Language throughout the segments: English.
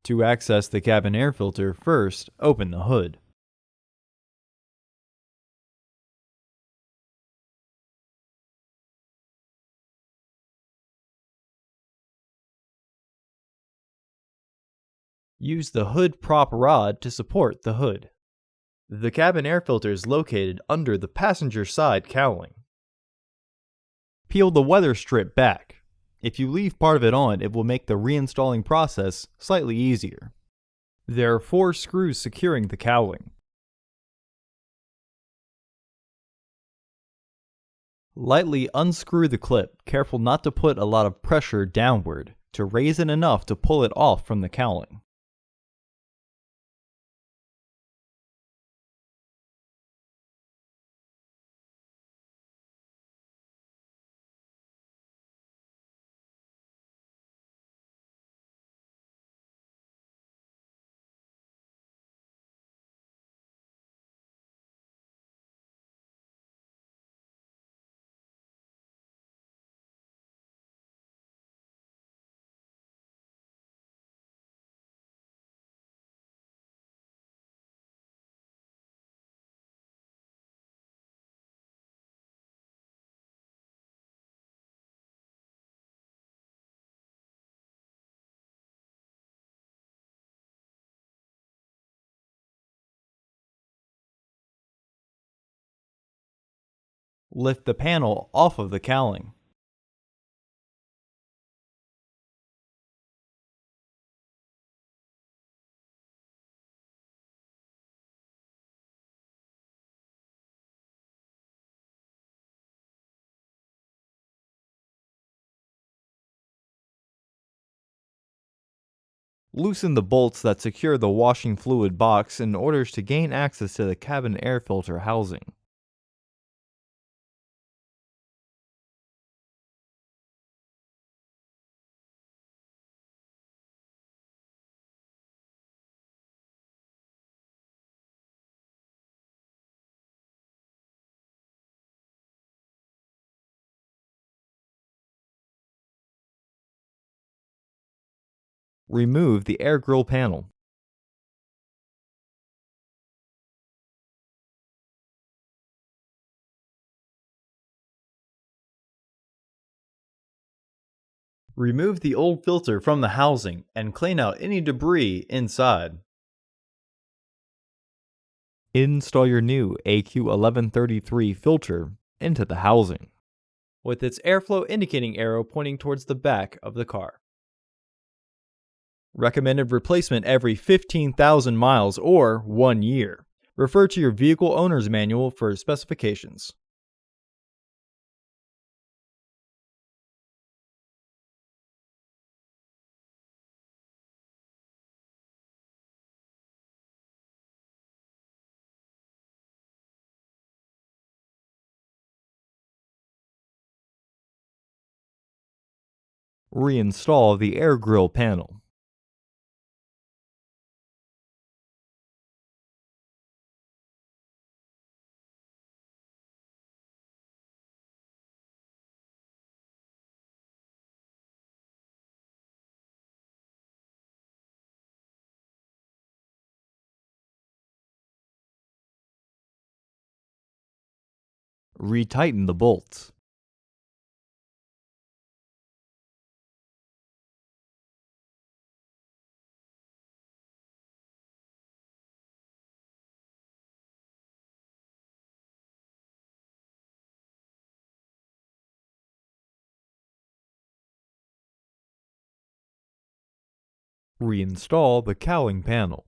To access the cabin air filter, first open the hood. Use the hood prop rod to support the hood. The cabin air filter is located under the passenger side cowling. Peel the weather strip back. If you leave part of it on, it will make the reinstalling process slightly easier. There are 4 screws securing the cowling. Lightly unscrew the clip, careful not to put a lot of pressure downward, to raise it enough to pull it off from the cowling. Lift the panel off of the cowling. Loosen the bolts that secure the washing fluid box in order to gain access to the cabin air filter housing. Remove the air grill panel. Remove the old filter from the housing and clean out any debris inside. Install your new AQ1133 filter into the housing, with its airflow indicating arrow pointing towards the back of the car. Recommended replacement every 15,000 miles or 1 year. Refer to your vehicle owner's manual for specifications. Reinstall the air grill panel. Retighten the bolts. Reinstall the cowling panel.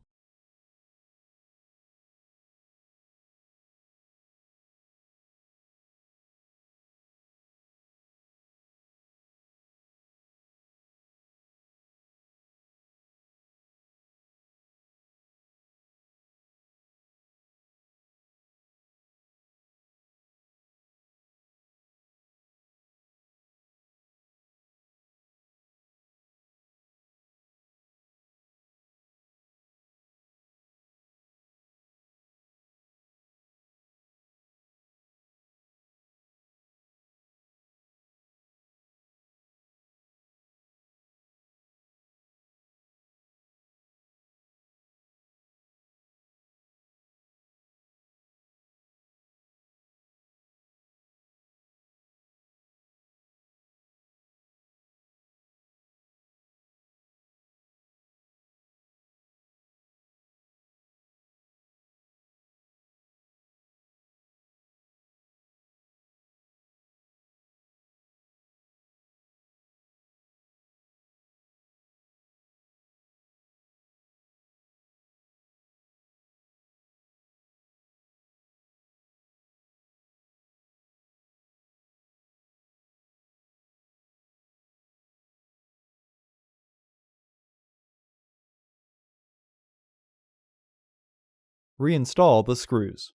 Reinstall the screws.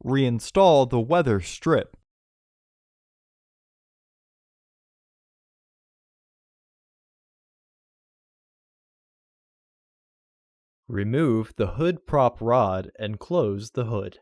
Reinstall the weather strip. Remove the hood prop rod and close the hood.